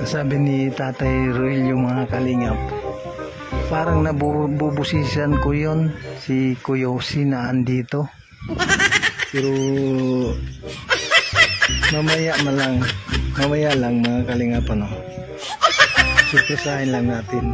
Sabi ni Tatay Ruel, yung mga kalingap, parang nabubusisan ko yon si Kuyosi na andito. Pero mamaya lang mga kalingap, ano, surpresahin lang natin.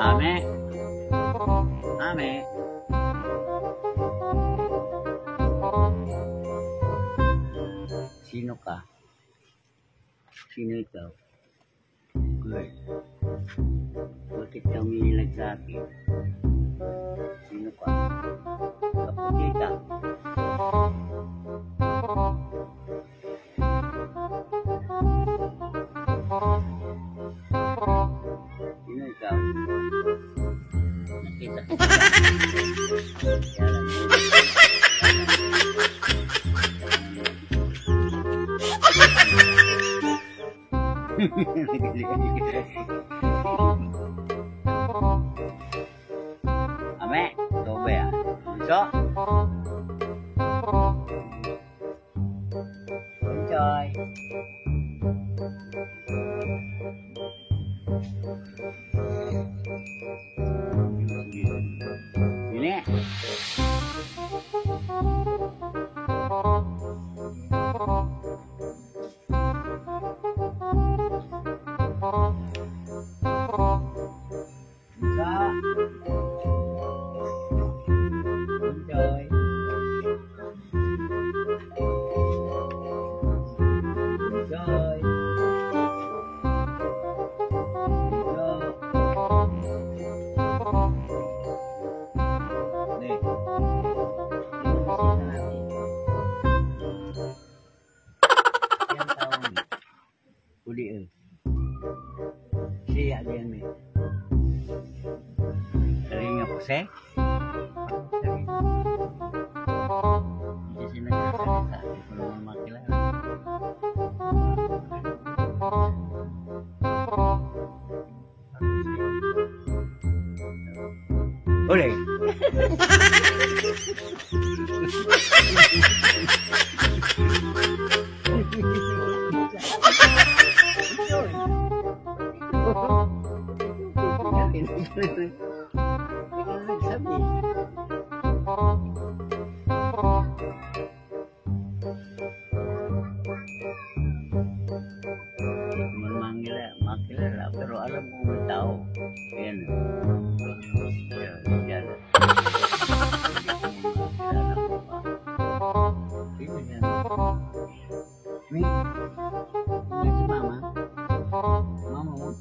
Ame. Ame. Sino ka? Sino ikaw? Good. Bakit ka umiilag sa akin? Sino ka? Kapatita. Sino ikaw? Nakita ko. Ame, dobe ya. Bisa? Enjoy. Ini. Enjoy. Maria diyan eh. Kalinga Jose. Hindi sila nagsasalita. Hindi ko naman makilala. Uli. Makilala, pero alam mo ang tao. Yan. Yan. Sino yan? May si mama. Mama mo.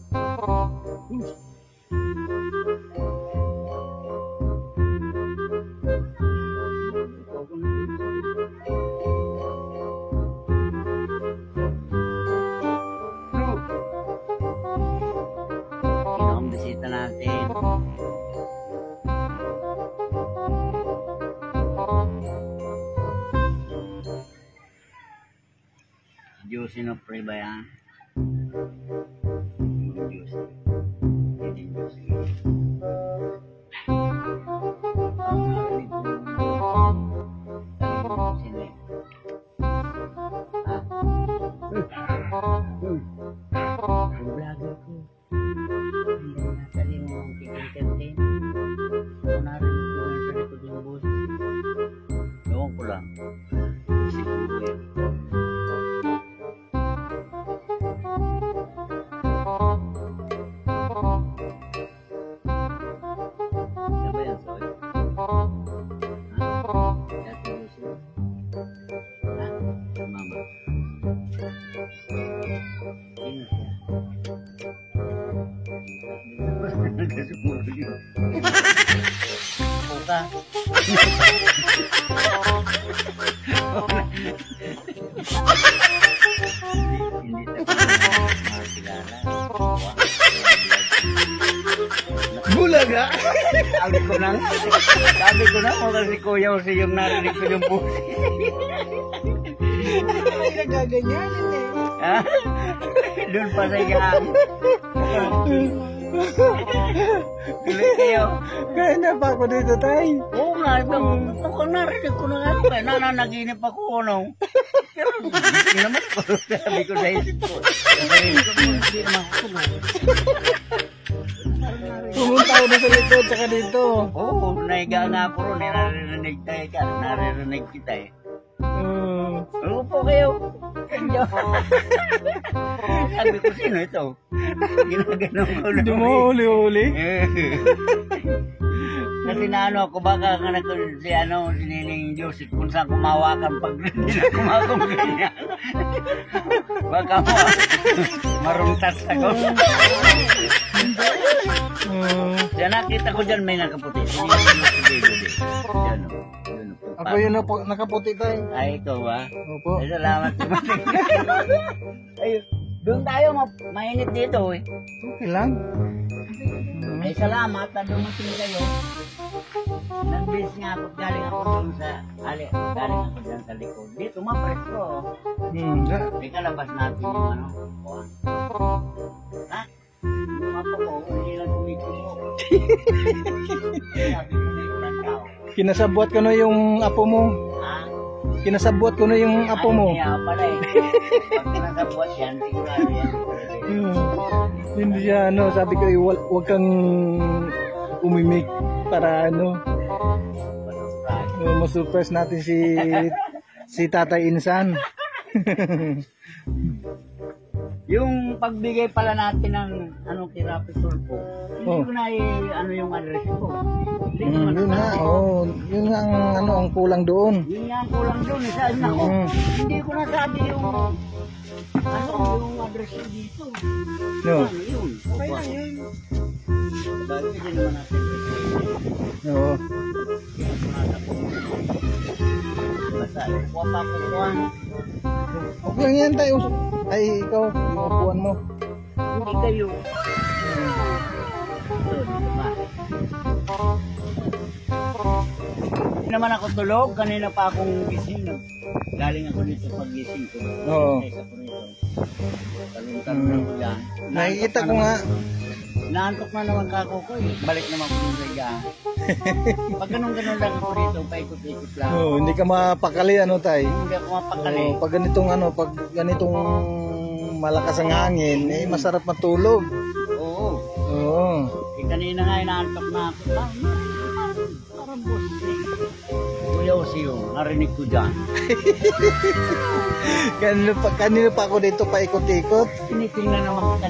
Sino ang bisita natin? Juicy no pre ba yan? Juicy. Hindi juicy. Ang narinig ko. Sino yan? Ang vlogger ko. Hindi natin mo ang tigil-kantin. Kung narinig ko na sa likod yung boses. Ewan ko lang. Isip ko yan. Siapa yang soy? Hah? Jatuh musuh? Hah? Mama? Ingat ya? Kesemua juga. Buka. Hindi makilala. Bulaga! Sabi ko na, mo kasi Kuya Jose yung narinig ko yung busi. Ay, nagaganyanin eh. Ha? Doon pa sa gaan. Tuloy kayo. Kaya na pa ako dito, tay. Oo nga, ako narinig ko na nga. Kaya nananaginip ako, ano. Pero hindi naman ko. Sabi ko sa isip ko. Narinig ko, hindi naman ako tulog. Pumunta ako doon sa likod, tsaka dito. Oo, naiga nga ako ron. Naririnig tayo ka. Naririnig kita eh. Oo po kayo. Sabi ko, sino ito? Ginaganon ko na. Hindi mo huli-huli. Kasi na ano, ako baka nga si ano, si Nining Joseph, kung saan kumawakan pag hindi na kumakong ganyan. Baka maruntas ako. Kaya nakita ko dyan may nakaputi. Yan o. Ako yun na po, nakaputi tayo. Ay, ikaw ba? Opo. Ay, salamat. Ay, doon tayo, mainit dito eh. Okay lang. Ay, salamat na dumating kayo. Nag-bis nga ako, galing ako doon sa, galing ako dyan sa likod. Dito, ma-presko. Teka, labas natin yung ano. Ha? Yung apo ko, hindi lang kumikulo. Sabi ko na yung tao. Kinasabot ko na yung apo mo. Ha? Kinasabot ko na yung apo mo. Ay, kaya pala eh. Pag kinasabot yan, sigurado yan. Hindi siya ano, sabi ko huwag kang umimik para ano. Masurprise natin si Tatay Insan. Yung pagbigay pala natin ng anong therapy tulpo, hindi ko na ano yung address ko. Yun nga, yun nga ang ano ang kulang doon. Yun nga ang kulang doon, saan ako? Hindi ko nasabi yung yung address ko dito. No. Ano yun? Okay lang yun. Bakit hindi naman natin Oo. basta, kuha pa kuha. Okay lang yan tayo. Ay, ikaw, yung upuan mo. Hindi kayo. Hindi naman ako tulog, kanina pa akong gising. Galing ako dito pag gising ko. Oo. Isa ko rito. Talong-talong ako dyan. Nakikita ko nga. Naantok na naman kako ko eh. Balik naman ko ng riga. Pag ganun-ganun lang ako dito, paikot-ikot lang. Oh, hindi ka mapakali ano tay. Hindi ako mapakali. Oh, pag ganitong malakas ang hangin, eh masarap matulog. Oo. Oo. Eh, kanina nga inaantok na ako. Parang boss eh. Kuya Osio, narinig ko dyan. Kanino pa ako dito paikot-ikot. Tinitingnan naman kita.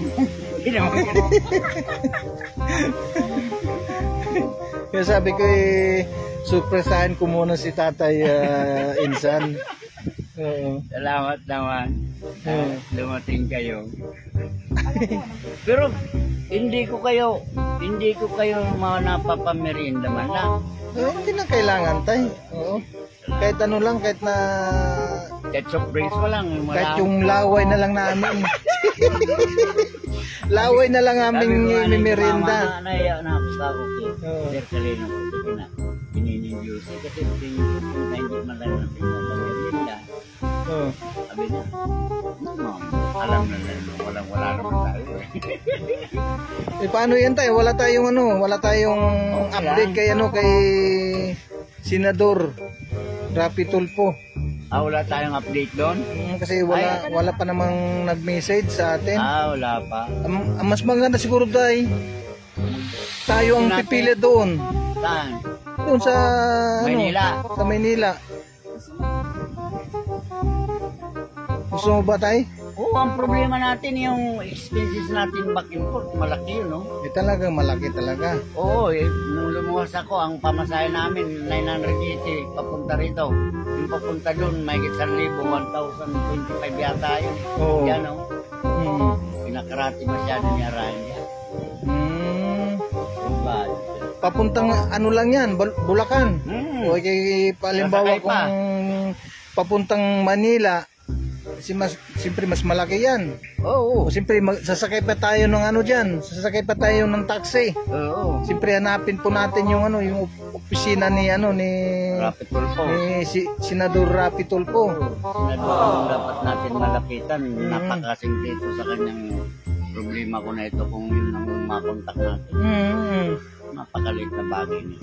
Hindi naman ganun. Kaya sabi ko surpresahin ko muna si Tatay Insan. Oo. Salamat naman. Dumating kayo. Pero hindi ko kayo napapamerienda man lang. Hindi na kailangan tay. Oo. Kahit ano lang, kahit na Kahit soft drinks mo lang. kahit yung laway na lang namin. Laway na lang aming merienda. Naiyak na ako sa ako. Oo. Sir Kalino ko. Sige na. Pininindyos. Kasi hindi man lang natin napamerienda. Oo. Sabi na. Ma'am, alam na lang. Walang-wala naman tayo. Eh paano yan tayo? Wala tayong update kay kay Senador Rapi Tulfo. Wala tayong update doon? Kasi wala pa namang nag-message sa atin. Wala pa. Mas maganda siguro tayo ang pipili doon. Saan? Doon sa Maynila. Sa Maynila. Gusto mo ba tayo? Oo, ang problema natin yung expenses natin back and forth, malaki yun, no? Talagang malaki talaga. Oo, nung lumuwas ako, ang pamasahe namin, 980, papunta rito. Yung papunta doon, may 1,000, 1,025 yata yun. Oo. Yan, no? Hmm. Pinakarati masyado ni Aranya. Diba? Papuntang ano lang yan, Bulacan. O kay palimbawa Sasakay pa. kung papuntang Manila, siyempre mas malaki yan. Oo. O siyempre sasakay pa tayo ng sasakay pa tayo ng taxi. Oo. Siyempre hanapin po natin yung yung opisina ni Rapi Tulfo. Senador Rapi Tulfo. Ang dapat natin malapitan, napakasimplito sa kanyang problema ko na ito kung yun ang makontak natin. Napakalit na bagay niya.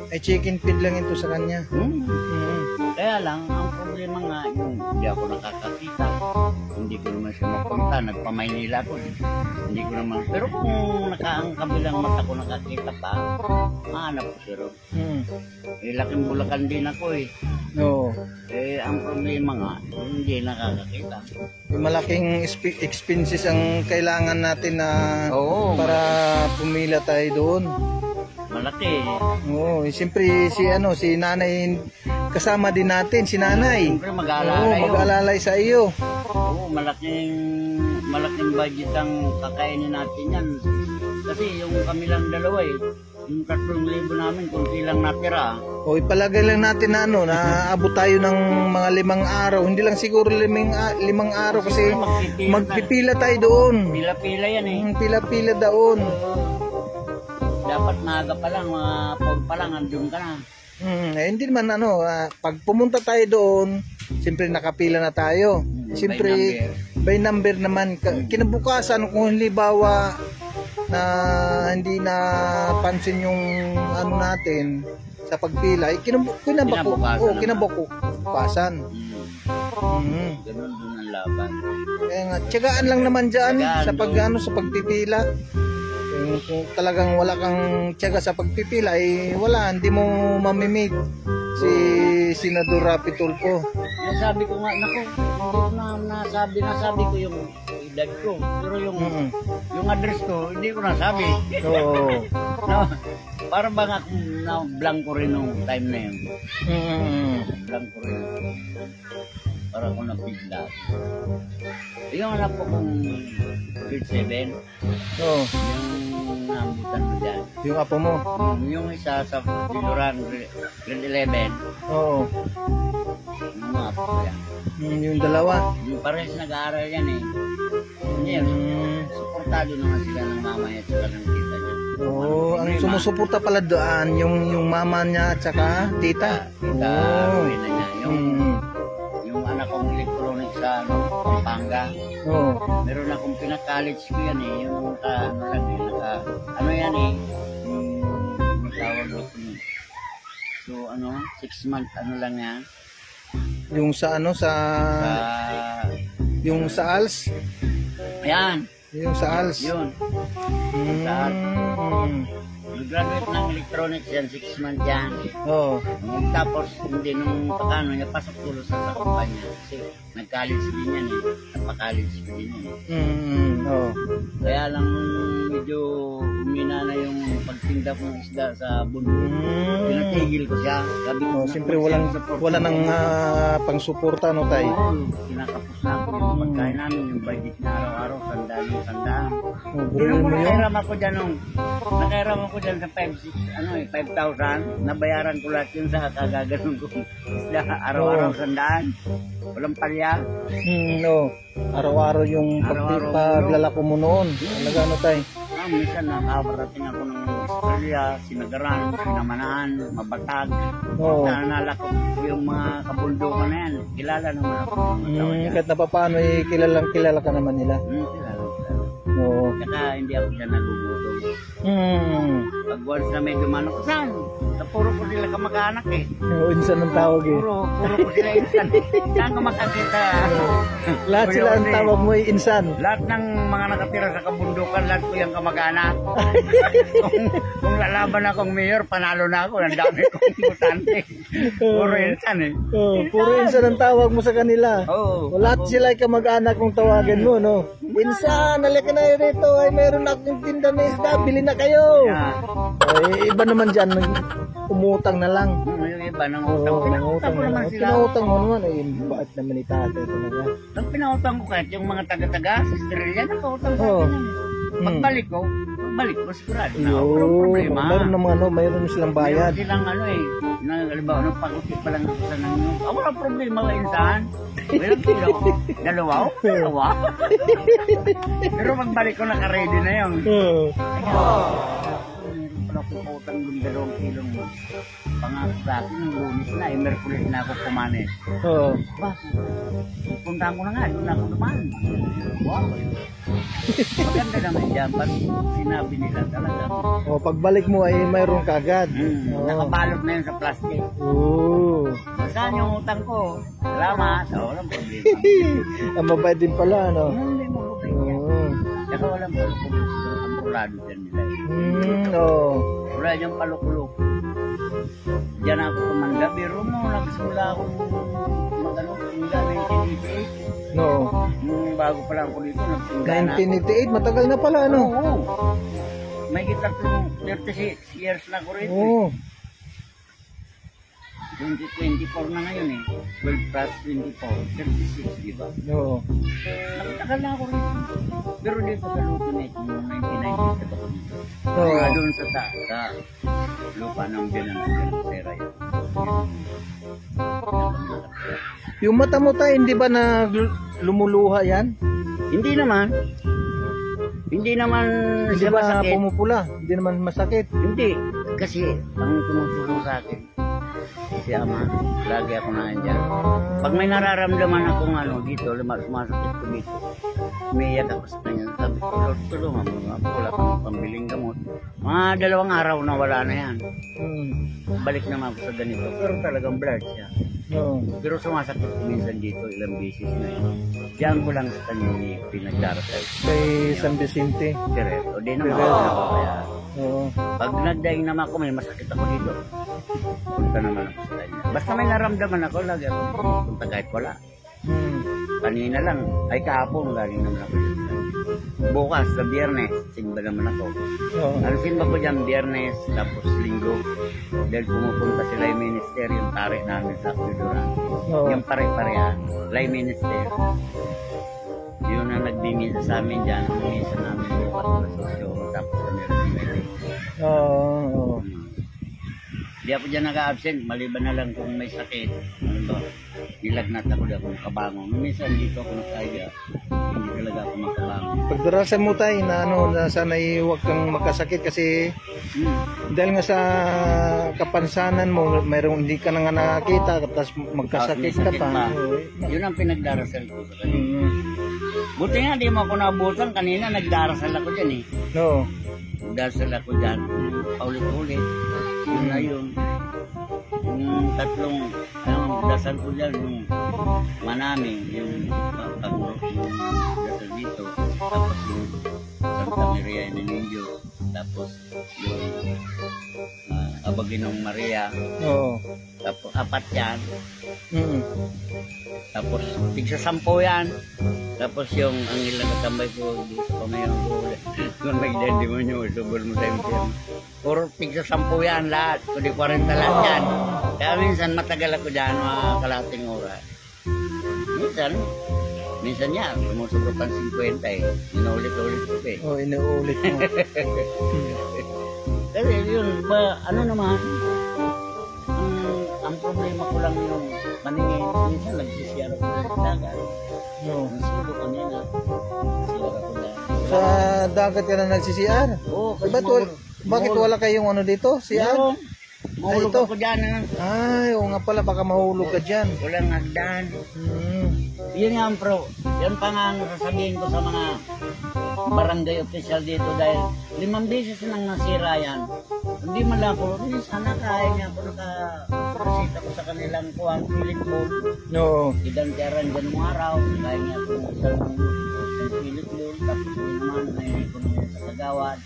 Ay chicken feed lang ito sa kanya. Kaya lang, ang problema nga yung hindi ako nakakakita. Hindi ko naman siya mapunta. Nagpamaynila ko. Hindi ko naman. Pero kung ang kabilang mata ko nakakita pa, mahanap ko siya ron. Laking Bulacan din ako eh. No. Ang problema nga, hindi nakakakita. Malaking expenses ang kailangan natin na para pumila tayo doon. Malaki. Oo, siyempre si nanay kasama din natin, si nanay. Siyempre mag-aalalay yun. Mag-aalalay sa iyo. Oo, malaking budget ang kakainin natin yan. Kasi yung kami lang dalawa yung 3,000 namin kung ilang natira. O ipalagay lang natin na naabot tayo ng mga 5 araw. Hindi lang siguro 5 araw kasi magpipila tayo doon. Pila-pila yan eh. Pila-pila doon. Dapat maaga pa lang, mga 4 pa lang, andun ka na. Hindi naman pag pumunta tayo doon, siyempre nakapila na tayo. Siyempre, by number naman. Kinabukasan, kung halimbawa na hindi na pansin yung natin sa pagpila, kinabukasan. Ganun dun ang laban. Kaya nga, tiyagaan lang naman dyan sa pagpipila. Kung talagang wala kang tiyaga sa pagpipila, hindi mo mamimig si Senador Rapi Tulfo. Nasabi ko nga, hindi ko nasabi ko yung edad ko. Pero yung address ko, hindi ko nasabi. Oo. Para bang ako na-blank ko rin nung time na yun. Blank ko rin. Para ako nabigla. Yung anak ko kung grade 7. Oo. Yung naambutan mo dyan. Yung apo mo? Yung isa sa Tiluran, grade 11. Oo. Yung mga apo ko yan. Yung dalawa? Yung parehas nag-aaral yan eh. Hindi yan. Suportado naman sila ng mama niya at saka ng tita niya. Oh, ang sumusuporta pala doon, yung mama niya at saka tita. Kita, Oh. na niya. Yung anak kong electronic sa Pampanga. Oh. Meron akong pinaka-college ko yan eh. Yung ano lang eh. Ano yan eh. Yung tawag ko. So ano, 6 months ano lang yan. Yung sa ano sa yung sa ALS, Ayan, yung sa ALS. yun. Nag-graduate ng electronics yan, 6 months yan. Oh. Tapos, hindi nung pagkano niya, pasok tulo sa kumpanya. Kasi nag-college din yan eh. Nagpa-college din yan eh. Oh. Kaya lang medyo umina na yung pagtinda ng isda sa bundok. Pinatigil ko siya. Sabi ko, Oh, siyempre wala nang pang-suporta no tay. Kinakapos na ako yung pagkain namin, yung budget na araw-araw, sandaan. Oh, Pero burin mo yun. nakairam ako dyan sa 5,000. Nabayaran ko lahat yun sa kagaganon ko. Isla, araw-araw sandaan. Walang palya. No. Araw-araw yung paglalako mo noon. Talaga ano tay. Minsan nakabarating ako ng Australia, Sinagaran, Sinamanaan, Mabatag. Oo. Nalako yung mga kabundukan na yan. Kilala naman ako. Kahit na paano kilala ka naman nila. Kilala. Oo. Saka hindi ako siya nagugutom. Pag once na may dumano ko, saan? Puro ko sila kamag-anak eh. Insan ang tawag eh. Puro ko sila insan. Saan ka makakita? Lahat sila ang tawag mo ay insan. Lahat ng mga nakatira sa kabundukan, lahat ko yung kamag-anak. kung lalaban akong mayor, panalo na ako. Ang dami kong butante. Puro insan eh. Oh, puro insan ang tawag mo sa kanila. Oo. Lahat sila ay kamag-anak kung tawagan mo, no? Insan, halika na rito. Ay, meron akong tinda na isda. Bili na kayo. Yeah. Ay, iba naman dyan. Umutang na lang. Yung iba nang utang. Oo, Pinautang ko naman sila. Pinautang mo naman. Ay, bakit naman itate talaga? Nang pinautang ko kahit yung mga taga-taga sa Australia, nakautang sa Oo. akin. Pagbalik ko sigurado na. Yo, Walang problema. mayroon naman mayroon silang bayad. Meron silang ano eh. Halimbawa, nung pag-utik pa lang sa nanyo. Walang problema ka insan. Walang kilo. Dalawa. Pero pagbalik ko naka-ready na yun. Oo. Meron pala akong utang yung 2 kilong pangako sa akin. Yung Lunes na, Merkulis na ako kumanes. Oo. Puntahan ko na nga, doon ako naman. Wow. Maganda naman dyan, pag sinabi nila talaga. Oh, pagbalik mo ay mayroon ka agad. Oo. Nakabalot na yun sa plastic. Oo. Saan yung utang ko? Salamat. Walang problema. Ang mabait din pala, no? Hindi mo lupin yan. Oo. Saka walang palukulok. Ang pulado dyan nila. Oo. Wala dyan palukulok. Diyan ako tumanda. Pero mo, nagsimula akong magano, simula 1988. No. Nung bago pa lang ako dito, nagsimula na. 1988, matagal na pala, no? Oo. May kita 36 years na ako rito. Oo. 2024 na ngayon eh. 12 plus 24. 36, di ba? Oo. Nakatagal na ako rito. Pero dito sa Luto na ito, noong 1990 ako dito. Oo. Kaya doon sa lupa ng Binang-Sera yun. Yung mata mo tayo, hindi ba na lumuluha yan? Hindi naman. Hindi naman Hindi siya ba masakit. pumupula? Hindi naman masakit? Hindi. Kasi ang tumutulong sa akin, si Ama, lagi ako nandiyan. Pag may nararamdaman akong dito, sumasakit ko dito, umiiyak ako sa kanya. Sabi ko, Lord, tulungan mo nga. Wala kang pambiling gamot. Mga 2 araw na wala na yan. Balik naman ako sa ganito. Pero talagang blood siya. Oo. Pero sumasakit ko minsan dito, ilang beses na yun. Diyan ko lang sa kanya pinagdarasal. Kay San Vicente. Direto. Di naman Direto. ako kaya. Oo. Pag nagdaing naman ako, may masakit ako dito. Punta naman ako sa kanya. Basta may naramdaman ako, lagi ako punta kahit wala. Kanina lang, ay kahapon, galing naman ako dito. Bukas, sa Biyernes, simba naman ako. Oo. Ang simba ko dyan, Biyernes, tapos Linggo. Dahil pumupunta sila yung minister, yung tari namin sa Piduran. Oo. Yung pare-parehan, lay minister. Yun ang nagbingin sa amin dyan, ang misa namin bukas sa sosyo, tapos kami rin. Oo. Hindi ako dyan nag-absent, maliban na lang kung may sakit. Nilagnat ako dyan kung kabangon. Minsan dito ako nakaya, hindi talaga talaga ako makabangon. Pagdarasal mo tayo na na sana huwag kang magkasakit kasi dahil nga sa kapansanan mo, mayroong hindi ka na nga nakakita tapos magkasakit ka pa. Yun ang pinagdarasal ko sa kanina. Buti nga di mo ako naabutan kanina, nagdarasal ako dyan eh. No. Nagdarasal ako dyan, paulit-ulit. Yun na yun. Yung tatlong, dasal ko dyan, yung manami, yung dasal dito, tapos yung Santa Maria ng Indio, tapos yung Abaginong Maria, Oo. tapos apat yan, Mm. tapos tigsa 10 yan, tapos yung ang ilang katambay ko dito sa pamayang ko, kung nagdandi mo nyo, subol mo tayo mo. Puro tigsa 10 yan lahat, kundi 40 lahat yan. Kaya minsan matagal ako dyan, mga kalating oras. Minsan yan, sumusobro pang 50 eh. Inuulit-ulit ko eh. Oh, inuulit mo. Kasi yun, ano naman, ang problema ko lang yung maningin. Minsan nagsisiyara ko sa dagat. No. Nasulo kanina. Siyara ko na. Sa dagat ka na nag-CCR? Oo, kasi Bakit wala kayong dito? CR? Mahulog ito. ako dyan. Ay, oo nga pala, baka mahulog ka dyan. Walang hagdan. Yun nga bro, yan pa nga ang sasabihin ko sa mga barangay official dito dahil 5 beses nang nasira yan. Hindi man lang ako, sana kaya niya ako nakapasita ko sa kanilang kuwang pilit bowl. No. Idantiyaran dyan mga araw, kaya niya ako isang pilit bowl, tapos yun naman may ekonomiya sa kagawad.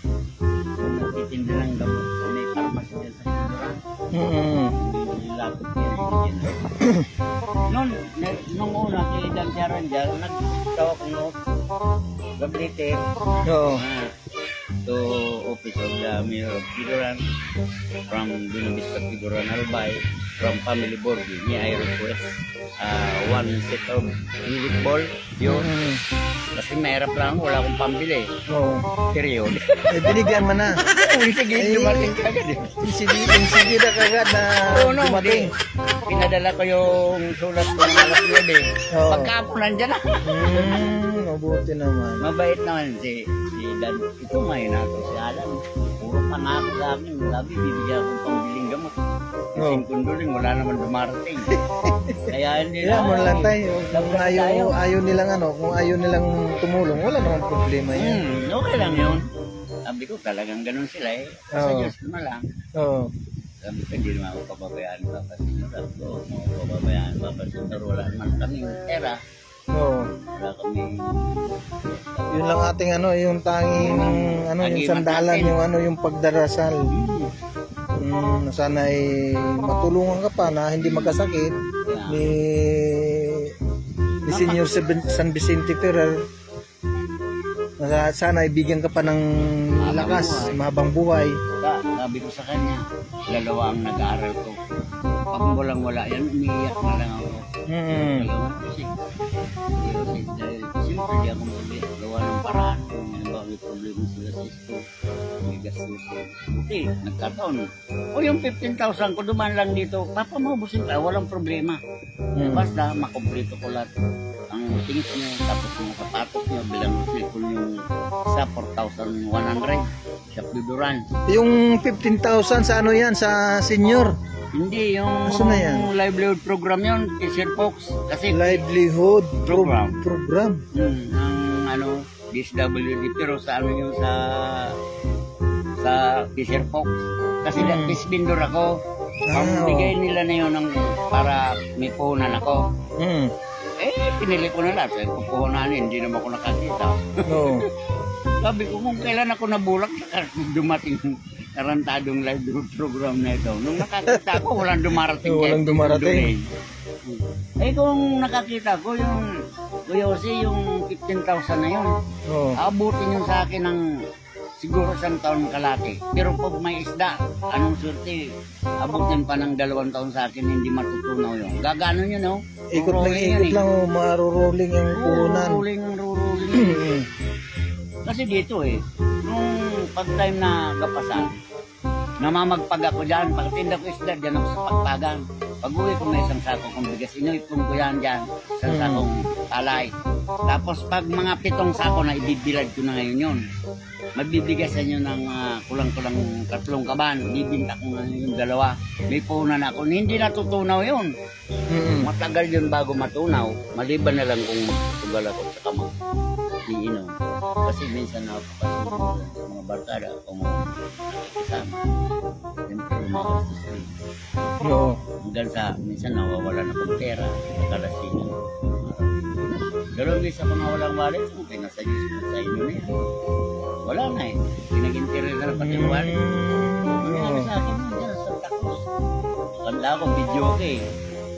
Kung nagtitinda ng gamot, may pharmacy dyan sa Sinduran. Hindi lapot yan. Nung una, idantiyaran dyan, nagtawag no, gablete. Oo. To office of the Mayor of Figuran, from Binubista Figuran Albay, from Family Board, niya I request one set of unit ball, yun. Kasi mahirap lang, wala akong pambili. Oo. Period. Eh, binigyan mo na. Sige, dumating kagad eh. Sige na kagad na dumating. Pinadala ko yung sulat ko ng alas 9. Oo. Pagkapon nandyan na. Mabuti naman. Mabait naman si Dan. Ito ngayon ako si Alan. Puro pangako sa amin. Sabi, bibigyan akong pambiling gamot. Kasi kunduling, wala naman dumarating. Kaya hindi Kaya mo lang tayo. Kung ayaw nilang tumulong, wala namang problema yan. Okay lang yun. Sabi ko, talagang ganun sila eh. Sa Diyos ko na lang. Oo. Sabi ko, hindi naman ako pababayaan papasinor. Sabi ko, pababayaan papasinor. Wala naman kaming pera. Oo. Wala kaming... Yun lang ating yung tanging yung sandalan, yung pagdarasal. Sana ay matulungan ka pa na hindi magkasakit ni Senior San Vicente Ferrer. Sana ibigyan ka pa ng lakas, mahabang buhay. Sabi ko sa kanya, dalawa ang nag-aaral ko. Pag walang-wala yan, umiiyak na lang ako. Dalawa kasi dahil siyempre di ako magawa ng paraan kung may problema sila sa isto, may gastusin. Buti, nagkataon. O yung 15,000 ko dumaan lang dito, papamabusin ka, walang problema. Basta makomplito ko lahat ang things nyo, tapos mga sapatos nyo, bilang silpon yung sa 4,100 sa Pluduran. Yung 15,000 sa yan? Sa senior? Hindi, yung livelihood program yun, T-shirt Fox. Kasi livelihood program. Ang DSWD, pero sa yun sa T-shirt Fox. Kasi fish vendor ako. Ang bigay nila na yun para may puhunan ako. Pinili ko na lahat. Pupuhunanin, hindi naman ako nakakita. Sabi ko, kung kailan ako nabulak, dumating karantadong livelihood program na ito. Nung nakakita ko, walang dumarating. Walang dumarating. Kung nakakita ko, yung Kuya Jose, yung 15,000 na yun, abutin yun sa akin ng siguro 1 taon kalate. Pero pag may isda, anong surti, abutin pa ng 2 taon sa akin, hindi matutunaw yun. Gagano yun, no? Ikot lang, maruruling yung puhunan. Ruruling. Kasi dito nung pag-time na kapasan, namamagpag ako dyan. Pagtinda ko isda, dyan ako sa pagpagan. Pag-uwi ko may isang sakong bigas, inuipon ko yan dyan. Isang sakong talay. Tapos pag mga 7 sako na ibibilad ko na ngayon yun. Magbibigay sa inyo ng kulang-kulang 3 kaban. Bibinta ko na yung 2. May puhunan ako. Hindi natutunaw yun. Matagal yun bago matunaw. Maliban na lang kung tugal ako sa mag-iinom. Kasi minsan na ako kasi sa mga barkada kung nakikisama. Siyempre umakas rin. Oo. Hanggang sa minsan nawawala na kong pera. Nakalasingan. Dalawang bis ako nawalang wallet. Okay, nasa Diyos mo sa inyo na yan. Wala na eh. Pinag-interior na lang pati yung wallet. Sabi sa akin, dyan sa Santa Cruz. Kanda ako, video okay.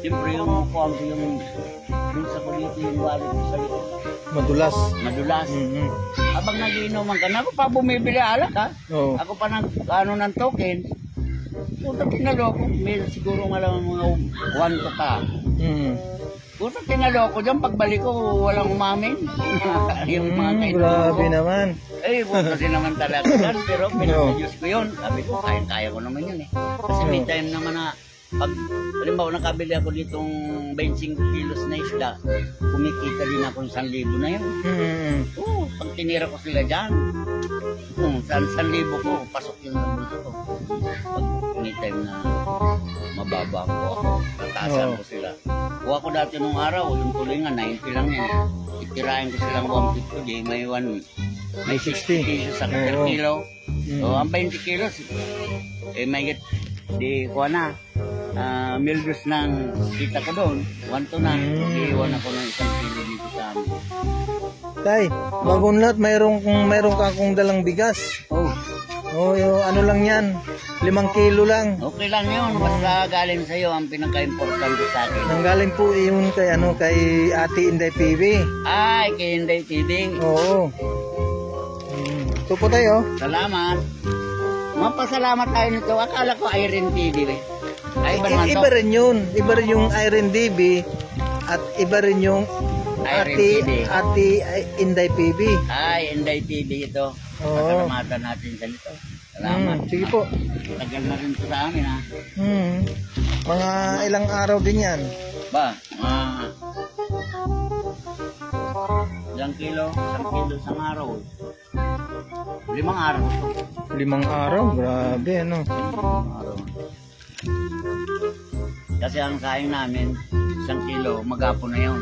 Siyempre yung kuwang ko yung sa kulito yung wallet ko sa likod. Madulas. Madulas. Habang nagiinuman ka na, ako pa bumibili alak ha. Oo. Ako pa ano ng token. Puta tinaloko. May siguro nga lang mga 1 to pa. Puta tinaloko dyan. Pagbalik ko, walang umamin. Yung mga kaibigan Grabe ko. naman. Eh, puta din naman talaga yan. Pero pinag-ayos ko yun. Sabi ko, kaya ko naman yun eh. Kasi may time naman na pag, halimbawa nakabili ako ditong 25 kilos na isda, kumikita din ako ng 1,000 na yun. Oo, pag tinira ko sila dyan, sa 1,000 ko, pasok yung bulsa ko. Pag may time na mababa ko ako, tatasan ko sila. Kuha ko dati nung araw, yung tuloy nga, 90 lang yan. Itirahin ko silang 150, di may 60 pesos sa per kilo. So, ang 20 kilos, eh may di kuha na. Mildos ng kita ko doon, 1 to na. Iiwan ako ng 1 kilo dito sa amin. Tay, bagong lahat, mayroon ka akong dalang bigas. Oh, yung ano lang yan, 5 kilo lang. Okay lang yun, basta galing sa'yo ang pinaka-importante sa akin. Nanggaling po yun kay Ate Inday PB. Ay, kay Inday TV. Oo. Ito po tayo. Salamat. Mapasalamat tayo nito. Akala ko Irene TV eh. Ay, Iba rin yun. Iba rin yung Irene DB at iba rin yung Ate Inday PB. Ay, Inday TV ito. Pasalamatan natin sa nito. Salamat. Sige po. Tagal na rin ito sa amin ha. Mga ilang araw din yan. Ba, ilang kilo? 1 kilo sa araw. 5 araw ito. 5 araw? Grabe, ano? 5 araw. Kasi ang saing namin, 1 kilo, magapon na yun.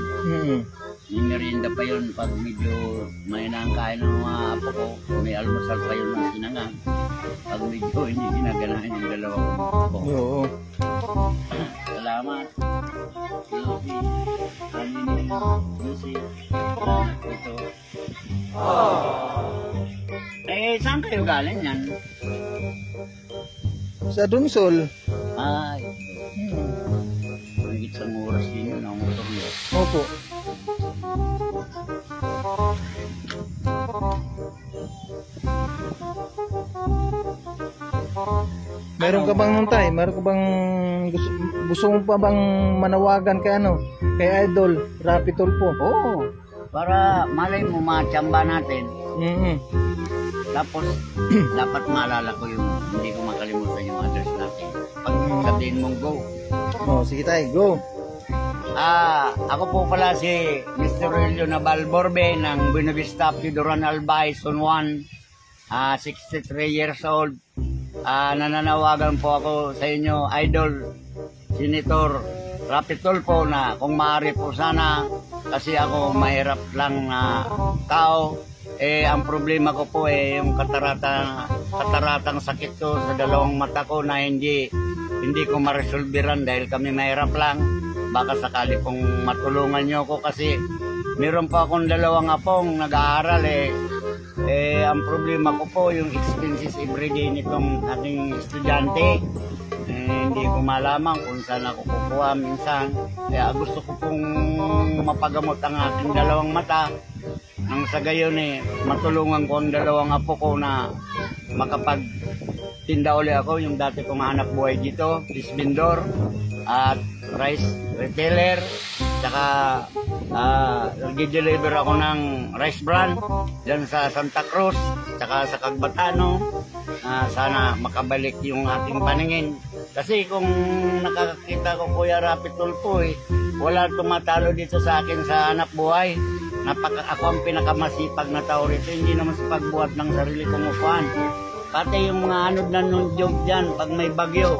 May merienda pa yun pag medyo may nangkain ng mga apo ko. May almusal pa yun ng sinangang. Pag medyo hindi ginaganahan yung 2 apo ko. Oo. Salamat. Lucy, Anini, Lucy, salamat ito. Eh, saan kayo galing yan? Sa Dunsol. Ay, may isang oras din yun ang motor nyo. Opo. Meron ka bang tay? Meron ka bang gusto mo pa bang manawagan kay Idol Rapi Tulfo? Oo, para malay mo machamba natin. Tapos dapat maalala ko yung hindi ko makalimutan yung address natin. Pag sabihin mong go. Oh, sige tayo, go. Ako po pala si Mr. Relio Nabal Borbe ng Buena Vista Pidoran Albay, Zone 1. 63 years old. Nananawagan po ako sa inyo, Idol Senator Rapi Tulfo, na kung maaari po sana, kasi ako mahirap lang na tao. Ang problema ko po yung kataratang sakit ko sa 2 mata ko na hindi ko maresolbiran dahil kami mahirap lang. Baka sakali pong matulungan nyo ko kasi meron pa akong 2 apong nag-aaral ang problema ko po yung expenses everyday nitong ating estudyante. Hindi ko malaman kung saan ako kukuha minsan. Kaya gusto ko pong mapagamot ang aking 2 mata. Nang sa gayon matulungan ko ang 2 apo ko na makapagtinda uli ako. Yung dati kong hanap buhay dito, fish vendor at rice retailer, tsaka nag-deliver ako ng rice bran dyan sa Santa Cruz, tsaka sa Cagbatano. Sana makabalik yung ating paningin. Kasi kung nakakakita ko Kuya Rapi Tulfo, wala tumatalo dito sa akin sa hanap buhay. Ako ang pinakamasipag na tao rito, hindi naman sa pagbuhat ng sarili kong upuan. Pati yung mga anod na nung job dyan, pag may bagyo,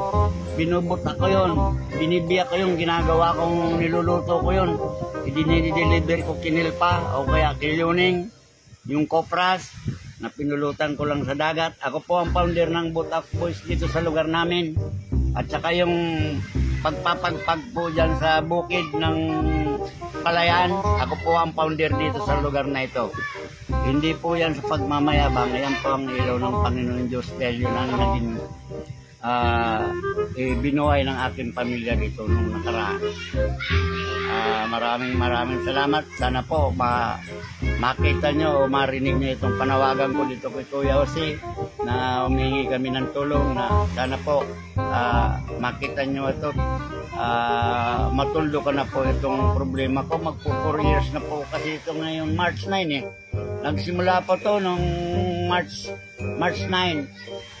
binubuta ko yun, binibiyak ko yung ginagawa kong niluluto ko yun. Idinideliver ko kinilpa o kaya kiluning, yung kopras na pinulutan ko lang sa dagat. Ako po ang founder ng Butak Boys dito sa lugar namin. At saka yung pagpapagpag po dyan sa bukid ng Palayan, ako po ang founder dito sa lugar na ito. Hindi po yan sa pagmamayabang, yan po ang ilaw ng Panginoon Diyos dahil yun ang naging binuhay ng aking pamilya dito nung nakaraan. Maraming salamat. Sana po makita nyo o marinig nyo itong panawagan ko dito kay Kuya Jose na humingi kami ng tulong na sana po makita nyo ito. Matuldo ka na po itong problema ko. Magpo 4 years na po kasi ito ngayon March 9 eh. Nagsimula pa to nung March 9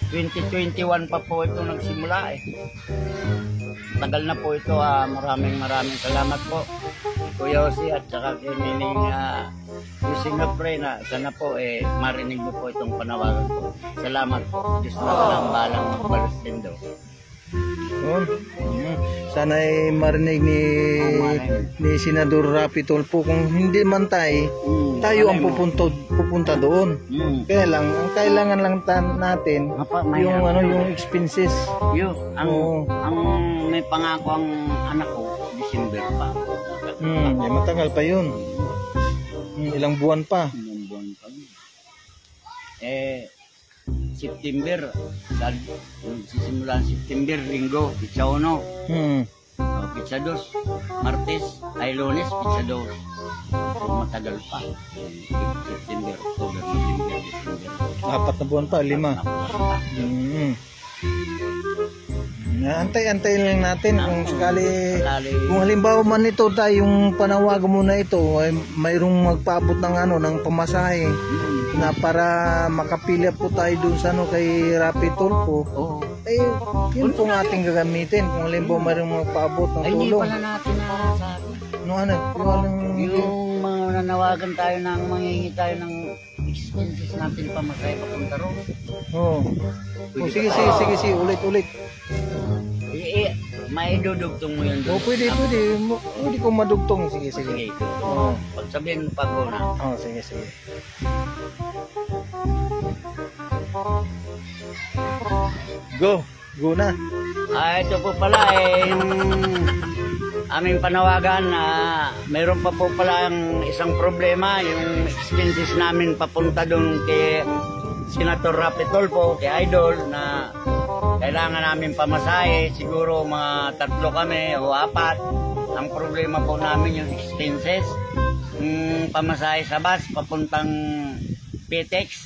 2021 pa po ito nagsimula eh. Tagal na po ito. Maraming salamat po Kuya Jose at saka kay Nining using na pray na sana po marinig mo po itong panawagan ko. Salamat po. Diyos na walang balang magbalas din daw. Sana ay marinig ni Senador Rapi Tulfo. Kung hindi man tayo ang pupunta doon. Kaya lang ang kailangan lang natin yung expenses. Ang may pangako ang anak ko December pa. Matagal pa yun. Ilang buwan pa. September, sisimulan September, Linggo, Pizza 1, Pizza 2, Martes, ay Lunes, Pizza 2. Matagal pa. September, October, November, December. 4 na buwan pa, 5. Antay lang natin kung sakali, kung halimbawa man ito tayong panawagan mo na ito ay mayroong magpaabot ng pamasahe na para makapila po tayo doon sa kay Rapi Tulfo. Yun po ang ating gagamitin kung halimbawa mayroong magpaabot ng tulong. Ay, hindi pala natin nasabi. Yung mga nanawagan tayo ng mangingi tayo ng expenses natin pamasahe papunta ron. Sige, ulit. Maidudugtong mo yun doon. Pwede kong madugtong. Sige. Pagsabihin mo pag una. Sige. Go na. Ito po pala yung aming panawagan na mayroon pa po pala isang problema, yung expenses namin papunta doon kay Senator Rapi Tulfo, kay Idol, na kailangan namin pamasahe, siguro mga 3 kami o 4. Ang problema po namin yung expenses, pamasahe sa bus papuntang PTEX,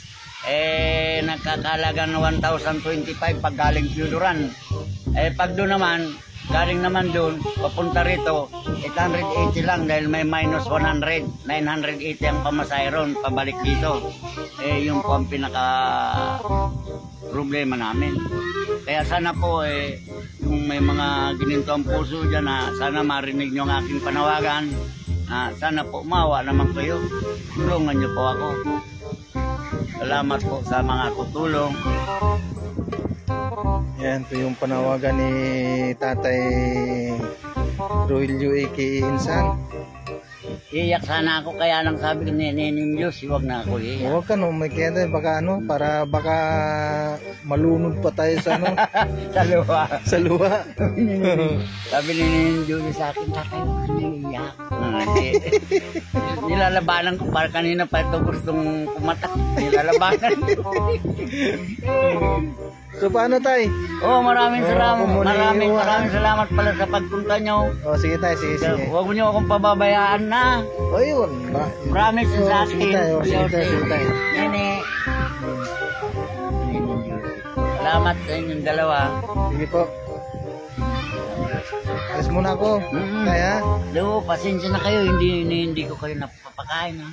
nagkakalaga ng 1,025 pag galing Piuduran. Pag doon naman, galing naman doon, papunta rito, 880 lang dahil may minus 100, 980 ang pamasahe ron, pabalik dito. Yung po ang pinaka problema namin. Kaya sana po yung may mga gininto ang puso dyan na sana marinig nyo ang aking panawagan. Sana po mawa naman kayo. Tulungan nyo po ako. Salamat po sa mga tutulong. Yan po yung panawagan ni Tatay Rogelio A.K. Insan. Iyak sana ako, kaya lang sabi ni Nining Diyos, huwag na ako iyak. Huwag ka may kaya para baka malunod pa tayo sa sa luha. Sabi ni Nining Diyos sa akin, tatay, huwag ka iyak. Nilalabanan ko, para kanina pa ito gustong pumatak. Nilalabanan ko. So paano tay? Maraming salamat pala sa pagpunta nyo. Sige tay, sige. Huwag nyo akong pababayaan na. Yun. Promise sa akin. Sige tay. Nene. Salamat sa inyong dalawa. Sige po. Alis muna ako. Kaya? Pasensya na kayo, hindi ko kayo napapakain ha.